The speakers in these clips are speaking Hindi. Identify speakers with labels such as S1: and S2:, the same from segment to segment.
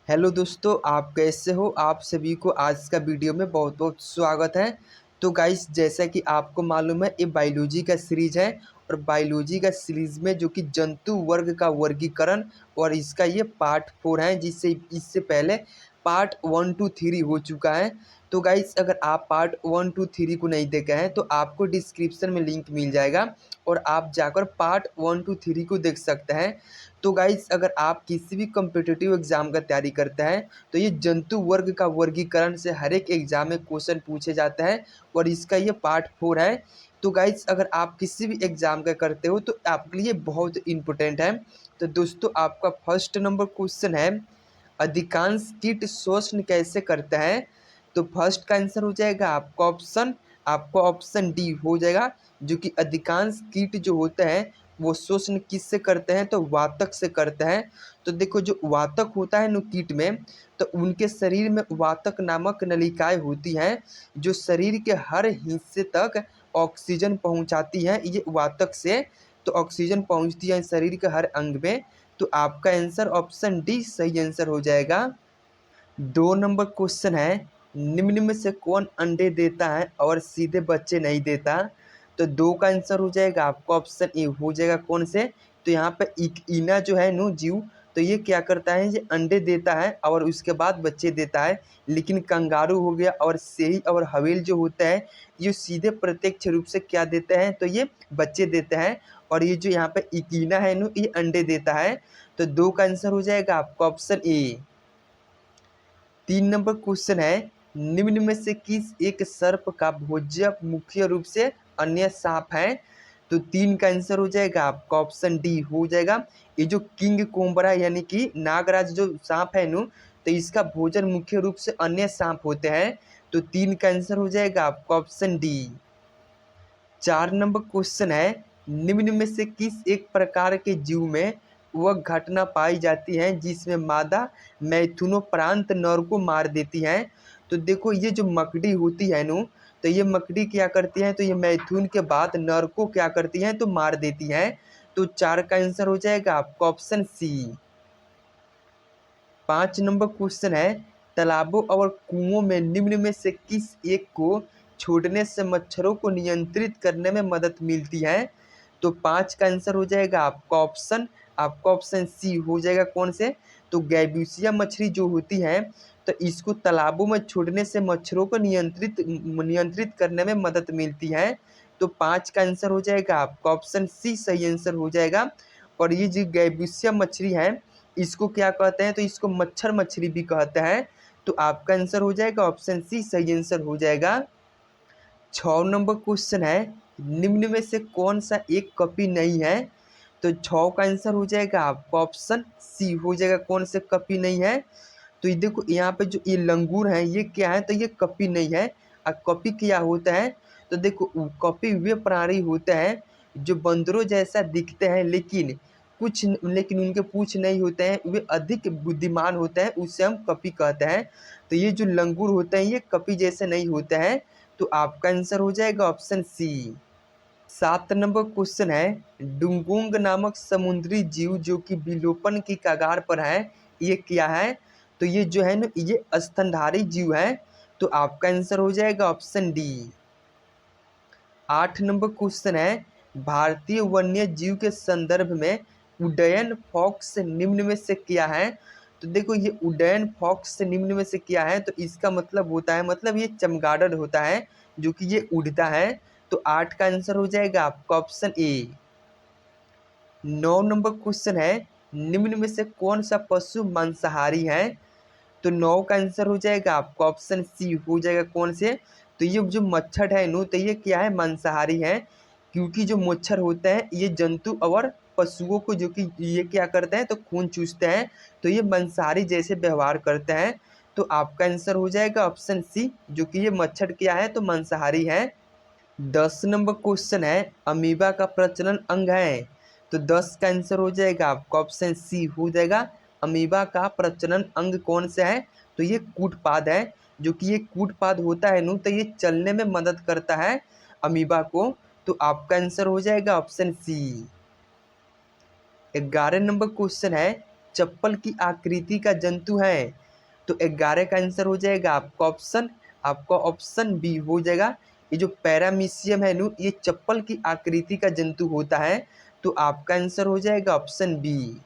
S1: हेलो दोस्तों, आप कैसे हो। आप सभी को आज का वीडियो में बहुत बहुत स्वागत है। तो गाइस, जैसा कि आपको मालूम है, ये बायोलॉजी का सीरीज है और बायोलॉजी का सीरीज में जो कि जंतु वर्ग का वर्गीकरण और इसका ये पार्ट 4 है, जिससे इससे पहले पार्ट 1 2 3 हो चुका है। तो गाइस, अगर आप पार्ट 1 2 3 को नहीं देखे हैं तो आपको डिस्क्रिप्शन में लिंक मिल जाएगा और आप जाकर पार्ट 1 2 3 को देख सकते हैं। तो गाइस, अगर आप किसी भी कॉम्पिटिटिव एग्जाम का तैयारी करते हैं तो ये जंतु वर्ग का वर्गीकरण से हर एक एग्जाम में क्वेश्चन पूछे जाते हैं और इसका ये पार्ट 4 है। तो गाइस, अगर आप किसी भी एग्जाम का करते हो तो आपके लिए बहुत इंपॉर्टेंट है। तो दोस्तों, आपका फर्स्ट नंबर क्वेश्चन है, अधिकांश कीट शोषण कैसे करते हैं। तो फर्स्ट का आंसर हो जाएगा आपका ऑप्शन डी हो जाएगा, जो कि अधिकांश कीट जो होते हैं वो शोषण किससे करते हैं, तो वातक से करते हैं। तो देखो, जो वातक होता है नु कीट में, तो उनके शरीर में वातक नामक नलिकाएं होती हैं जो शरीर के हर हिस्से तक ऑक्सीजन पहुंचाती हैं, ये वातक से। तो ऑक्सीजन पहुंचती है शरीर के हर अंग में। तो आपका आंसर ऑप्शन डी सही आंसर हो जाएगा। 2 नंबर क्वेश्चन है, निम्न में से कौन अंडे देता है और सीधे बच्चे नहीं देता। तो 2 का आंसर हो जाएगा आपका ऑप्शन ए हो जाएगा, कौन से। तो यहाँ पे ईना जो है नु जीव, तो ये क्या करता है, ये अंडे देता है और उसके बाद बच्चे देता है। लेकिन कंगारू हो गया और सेही और हवेल जो होता है, ये सीधे प्रत्यक्ष रूप से क्या देते हैं, तो ये बच्चे देते हैं। और ये जो यहाँ पे इकीना है नु, ये अंडे देता है। तो 2 का आंसर हो जाएगा आपका ऑप्शन ए। 3 नंबर क्वेश्चन है, निम्न में से किस एक सर्प का भोज्य मुख्य रूप से अन्य सांप है। तो 3 का आंसर हो जाएगा आपका ऑप्शन डी हो जाएगा। ये जो किंग कोबरा यानी कि नागराज जो सांप है नु, तो इसका भोजन मुख्य रूप से अन्य सांप होते हैं। तो 3 का आंसर हो जाएगा आपका ऑप्शन डी। 4 नंबर क्वेश्चन है, निम्न में से किस एक प्रकार के जीव में वह घटना पाई जाती है जिसमें मादा मैथुनोपरांत नर को मार देती है। तो देखो, ये जो मकड़ी होती है नु, तो ये मकड़ी क्या करती है, तो ये मैथुन के बाद नर को क्या करती है, तो मार देती है। तो 4 का आंसर हो जाएगा आपका ऑप्शन सी। 5 नंबर क्वेश्चन है, तालाबों और कुओं में निम्न में से किस एक को छोड़ने से मच्छरों को नियंत्रित करने में मदद मिलती है। तो 5 का आंसर हो जाएगा आपका ऑप्शन सी हो जाएगा, कौन से। तो गैब्यूसिया मछली जो होती है, तो इसको तालाबों में छोड़ने से मच्छरों को नियंत्रित करने में मदद मिलती है। तो 5 का आंसर हो जाएगा आपका ऑप्शन सी सही आंसर हो जाएगा। और ये जो गैब्यूसिया मछली है, इसको क्या कहते हैं, तो इसको मच्छर मछली भी कहते हैं। तो आपका आंसर हो जाएगा ऑप्शन सी सही आंसर हो जाएगा। 6 नंबर क्वेश्चन है, निम्न में से कौन सा एक कपी नहीं है। तो 6 का आंसर हो जाएगा आपका ऑप्शन सी हो जाएगा, कौन से कपी नहीं है। तो ये देखो, यहाँ पे जो ये लंगूर है, ये क्या है, तो ये कपी नहीं है। और कपी क्या होता है, तो देखो, कपी वे प्राणी होते हैं जो बंदरों जैसा दिखते हैं, लेकिन उनके पूंछ नहीं होते हैं, वे अधिक बुद्धिमान होते हैं, उससे हम कपी कहते हैं। तो ये जो लंगूर होते हैं, ये कपी जैसे नहीं होते हैं। तो आपका आंसर हो जाएगा ऑप्शन सी। 7 नंबर क्वेश्चन है, डुंगोंग नामक समुद्री जीव जो कि विलोपन की कगार पर है, ये क्या है। तो ये जो है ना, ये स्तनधारी जीव है। तो आपका आंसर हो जाएगा ऑप्शन डी। 8 नंबर क्वेश्चन है, भारतीय वन्य जीव के संदर्भ में उड्डयन फॉक्स निम्न में से क्या है। तो देखो, ये उड्डयन फॉक्स निम्न में से क्या है, तो इसका मतलब होता है, मतलब ये चमगादड़ होता है जो कि ये उड़ता है। तो 8 का आंसर हो जाएगा आपका ऑप्शन ए। 9 नंबर क्वेश्चन है, निम्न में से कौन सा पशु मांसाहारी है। तो 9 का आंसर हो जाएगा आपका ऑप्शन सी हो जाएगा, कौन से। तो ये जो मच्छर है नो, तो ये क्या है, मांसाहारी है। क्योंकि जो मच्छर होते हैं, ये जंतु और पशुओं को जो कि ये क्या करते हैं, तो खून चूसते हैं। तो ये मांसाहारी जैसे व्यवहार करते हैं। तो आपका आंसर हो जाएगा ऑप्शन सी, जो कि ये मच्छर क्या है, तो मांसाहारी है। 10 नंबर क्वेश्चन है, अमीबा का प्रचलन अंग है। तो 10 का आंसर हो जाएगा आपका ऑप्शन सी हो जाएगा। अमीबा का प्रचलन अंग कौन सा है, तो ये कूटपाद है। जो कि ये कूटपाद होता है नु, तो ये चलने में मदद करता है अमीबा को। तो आपका आंसर हो जाएगा ऑप्शन सी। 11 नंबर क्वेश्चन है, चप्पल की आकृति का जंतु है? तो 11 का आंसर हो जाएगा आपका ऑप्शन बी हो जाएगा। ये जो पैरामीशियम है नु, ये चप्पल की आकृति का जंतु होता है। तो आपका आंसर हो जाएगा ऑप्शन बी।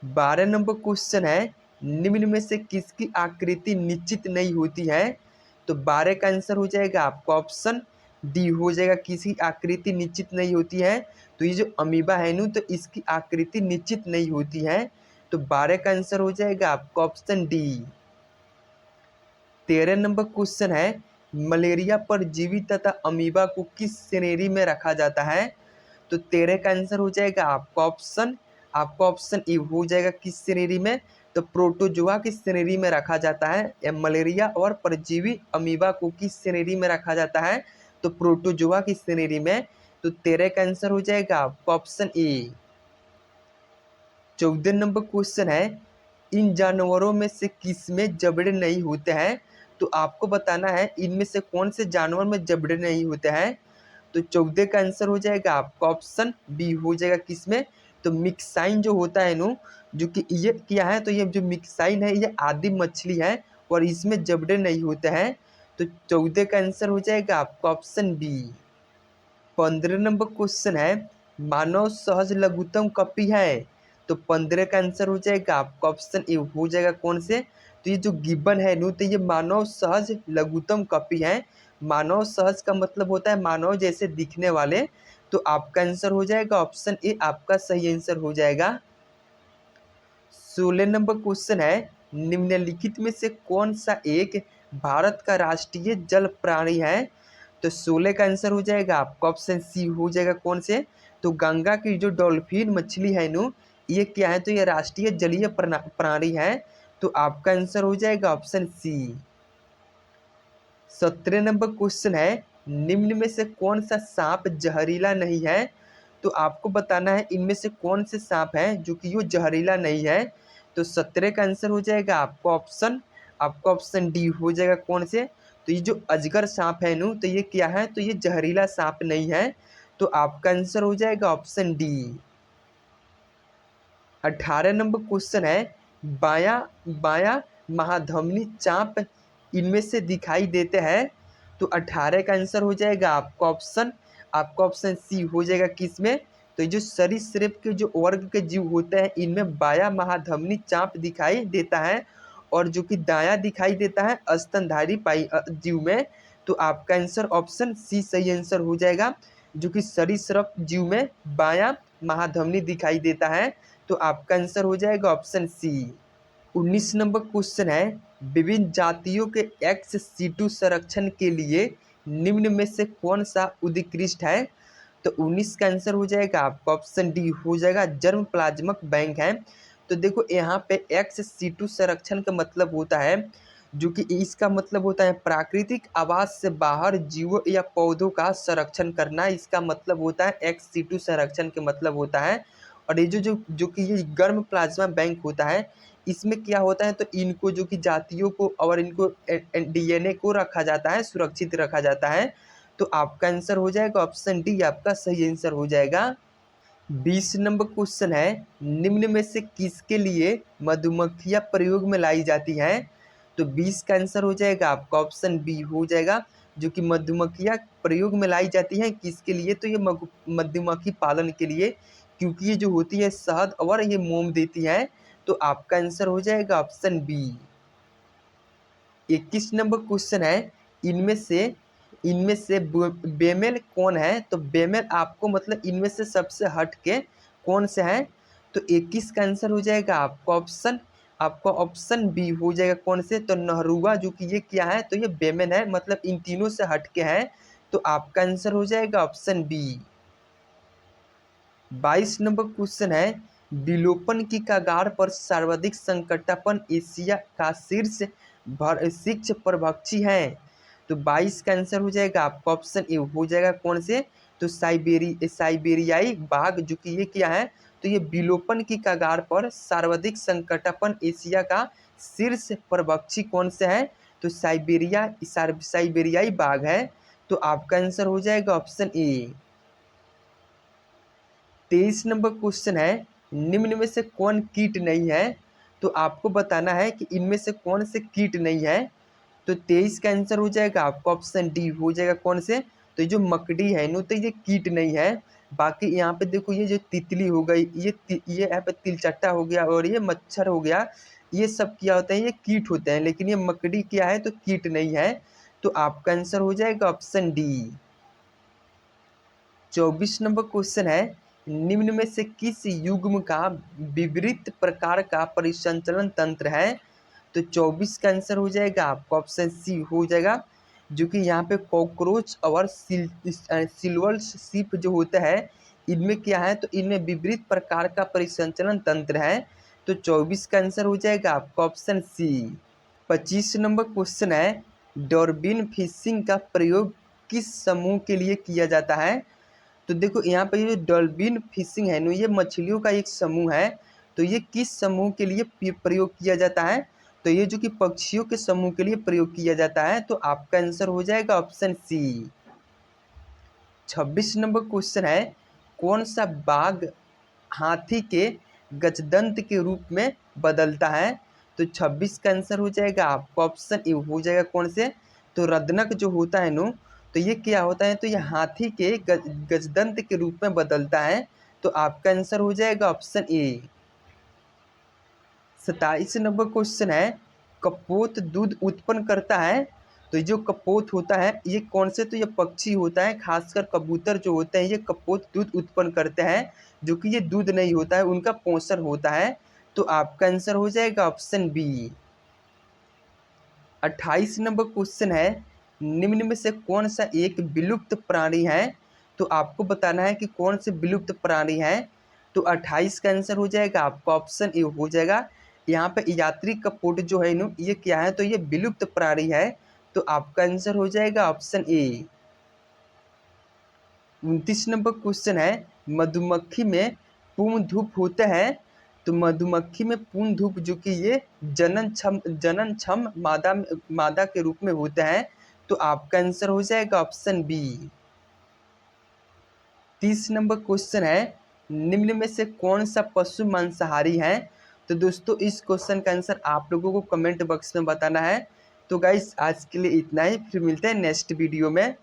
S1: 12 नंबर क्वेश्चन है, निम्न में से किसकी आकृति निश्चित नहीं होती है? तो 12 का आंसर हो जाएगा आपका ऑप्शन डी हो जाएगा, किसी आकृति निश्चित नहीं होती है। तो ये जो अमीबा है नु, तो इसकी आकृति निश्चित नहीं होती है। तो 12 का आंसर हो जाएगा आपका ऑप्शन डी। 13 नंबर क्वेश्चन है, मलेरिया परजीवी तथा अमीबा को किस श्रेणी में रखा जाता है? तो 13 का आंसर हो जाएगा आपका ऑप्शन ए हो जाएगा, किस श्रेणी में? तो प्रोटोजोआ की श्रेणी में रखा जाता है। या मलेरिया और परजीवी अमीबा को किस श्रेणी में रखा जाता है? तो प्रोटोजोआ की श्रेणी में। तो 13 का आंसर हो जाएगा आपका ऑप्शन ए। 14 नंबर क्वेश्चन है, इन जानवरों में से किस में जबड़े नहीं होते हैं? तो आपको बताना है इनमें से कौन से जानवर में जबड़े नहीं होते हैं। तो 14 का आंसर हो जाएगा आपका ऑप्शन बी हो जाएगा, किसमें? तो मिक्साइन जो होता है नो, जो कि ये क्या है, तो ये जो मिक्साइन है ये आदिम मछली है और इसमें जबड़े नहीं होते हैं। तो 14 का आंसर हो जाएगा आपका ऑप्शन बी। 15 नंबर क्वेश्चन है, मानव सहज लघुत्तम कपी है? तो 15 का आंसर हो जाएगा आपका ऑप्शन ए हो जाएगा, कौन से? तो ये जो गिब्बन है नो, तो ये मानव सहज लघुत्तम कपी है। मानव सहज का मतलब होता है मानव जैसे दिखने वाले। तो आपका आंसर हो जाएगा ऑप्शन ए, आपका सही आंसर हो जाएगा। 16 नंबर क्वेश्चन है, निम्नलिखित में से कौन सा एक भारत का राष्ट्रीय जल प्राणी है? तो 16 का आंसर हो जाएगा आपका ऑप्शन सी हो जाएगा, कौन से? तो गंगा की जो डॉल्फिन मछली है नो, ये क्या है, तो ये राष्ट्रीय जलीय प्राणी है। तो आपका आंसर हो जाएगा ऑप्शन सी। 17 नंबर क्वेश्चन है, निम्न में से कौन सा सांप जहरीला नहीं है? तो आपको बताना है इनमें से कौन से सांप हैं जो कि वो जहरीला नहीं है। तो 17 का आंसर हो जाएगा आपका ऑप्शन डी हो जाएगा, कौन से? तो ये जो अजगर सांप है नु, तो ये क्या है, तो ये जहरीला सांप नहीं है। तो आपका आंसर हो जाएगा ऑप्शन डी। 18 नंबर क्वेश्चन है, बाया बाया महाधमनी चाप इनमें से दिखाई देते हैं? तो 18 का आंसर हो जाएगा आपका ऑप्शन सी हो जाएगा, किसमें? तो ये जो सरीसृप के जो वर्ग के जीव होते हैं इनमें बाया महाधमनी चाप दिखाई देता है, और जो कि दाया दिखाई देता है स्तनधारी जीव में। तो आपका आंसर ऑप्शन सी सही आंसर हो जाएगा, जो कि सरीसृप जीव में बाया महाधमनी दिखाई देता है। तो आपका आंसर हो जाएगा ऑप्शन सी। 19 नंबर क्वेश्चन है, विभिन्न जातियों के एक्स सीटू संरक्षण के लिए निम्न में से कौन सा उत्कृष्ट है? तो 19 का आंसर हो जाएगा आपका ऑप्शन डी हो जाएगा, जर्म प्लाज्मक बैंक है। तो देखो यहाँ पे एक्स सीटू संरक्षण का मतलब होता है, जो कि इसका मतलब होता है प्राकृतिक आवास से बाहर जीवों या पौधों का संरक्षण करना। इसका मतलब होता है एक्स सीटू संरक्षण के मतलब होता है। और ये जो कि ये गर्म प्लाज्मा बैंक होता है, इसमें क्या होता है, तो इनको जो कि जातियों को और इनको डीएनए को रखा जाता है, सुरक्षित रखा जाता है। तो आपका आंसर हो जाएगा ऑप्शन डी, आपका सही आंसर हो जाएगा। 20 नंबर क्वेश्चन है, निम्न में से किसके लिए मधुमक्खियां प्रयोग में लाई जाती हैं? तो 20 का आंसर हो जाएगा आपका ऑप्शन बी हो जाएगा, जो कि मधुमक्खियां प्रयोग में लाई जाती हैं किसके लिए? तो ये मधुमक्खी पालन के लिए, क्योंकि ये जो होती है शहद और ये मोम देती है। तो आपका आंसर हो जाएगा ऑप्शन बी। 21 नंबर क्वेश्चन है, इनमें से बेमेल कौन है? तो बेमेल आपको मतलब इनमें से सबसे हट के कौन से हैं? तो 21 का आंसर हो जाएगा आपका ऑप्शन बी हो जाएगा, कौन से? तो नहरुआ, जो कि ये क्या है, तो ये बेमेल है, मतलब इन तीनों से हट के है। तो आपका आंसर हो जाएगा ऑप्शन बी। 22 नंबर क्वेश्चन है, विलोपन की कगार पर सर्वाधिक संकटापन्न एशिया का शीर्ष परभक्षी है? तो 22 का आंसर हो जाएगा आपका ऑप्शन ए हो जाएगा, कौन से? तो साइबेरियाई बाघ, जो कि ये क्या है, तो ये विलोपन की कगार पर सर्वाधिक संकटापन्न एशिया का शीर्ष परभक्षी कौन से है? तो साइबेरियाई बाघ है। तो आपका आंसर हो जाएगा ऑप्शन ए। 23 नंबर क्वेश्चन है, निम्न में से कौन कीट नहीं है? तो आपको बताना है कि इनमें से कौन से कीट नहीं है। तो 23 का आंसर हो जाएगा आपका ऑप्शन डी हो जाएगा। कौन से? तो जो मकड़ी है नो, तो ये कीट नहीं है। बाकी यहाँ पे देखो ये जो तितली हो गई, ये यहाँ पे तिलचट्टा हो गया और ये मच्छर हो गया, ये सब क्या होते हैं? ये कीट होते हैं। लेकिन ये मकड़ी क्या है? तो कीट नहीं है। तो आपका आंसर हो जाएगा ऑप्शन डी। 24 नंबर क्वेश्चन है, निम्न में से किस युग्म का विपरीत प्रकार का परिसंचरण तंत्र है? तो 24 का आंसर हो जाएगा आपका ऑप्शन सी हो जाएगा, जो कि यहाँ पे कॉकरोच और सिल्वर सीप जो होता है, इनमें क्या है? तो इनमें विपरीत प्रकार का परिसंचरण तंत्र है। तो 24 का आंसर हो जाएगा आपका ऑप्शन सी। 25 नंबर क्वेश्चन है, डॉल्फिन फिशिंग का प्रयोग किस समूह के लिए किया जाता है? तो देखो यहाँ पे ये डॉल्फिन फिशिंग है नो, ये मछलियों का एक समूह है। तो ये किस समूह के लिए प्रयोग किया जाता है? तो ये जो कि पक्षियों के समूह के लिए प्रयोग किया जाता है। तो आपका आंसर हो जाएगा ऑप्शन सी। 26 नंबर क्वेश्चन है, कौन सा बाघ हाथी के गजदंत के रूप में बदलता है? तो 26 का आंसर हो जाएगा आपका ऑप्शन ए हो जाएगा। कौन से? तो रदनक जो होता है नो, तो ये क्या होता है? तो ये हाथी के गजदंत के रूप में बदलता है। तो आपका आंसर हो जाएगा ऑप्शन ए। 27 नंबर क्वेश्चन है, कपोत दूध उत्पन्न करता है। तो जो कपोत होता है ये कौन से? तो ये पक्षी होता है, खासकर कबूतर जो होते हैं ये कपोत दूध उत्पन्न करते हैं, जो कि ये दूध नहीं होता है, उनका पोषण होता है। तो आपका आंसर हो जाएगा ऑप्शन बी। 28 नंबर क्वेश्चन है, निम्न में से कौन सा एक विलुप्त प्राणी है? तो आपको बताना है कि कौन से विलुप्त प्राणी है। तो 28 का आंसर हो जाएगा आपका ऑप्शन ए हो जाएगा। यहाँ पे यात्री कपोत जो है नो, ये क्या है? तो ये विलुप्त प्राणी है। तो आपका आंसर हो जाएगा ऑप्शन ए। 29 नंबर क्वेश्चन है, मधुमक्खी में पूर्ण धूप होता है। तो मधुमक्खी में पूर्ण धूप जो कि ये जनन क्षम मादा के रूप में होता है। तो आपका आंसर हो जाएगा ऑप्शन बी। 30 नंबर क्वेश्चन है, निम्न में से कौन सा पशु मांसाहारी है? तो दोस्तों इस क्वेश्चन का आंसर आप लोगों को कमेंट बॉक्स में बताना है। तो गाइस आज के लिए इतना ही, फिर मिलते हैं नेक्स्ट वीडियो में।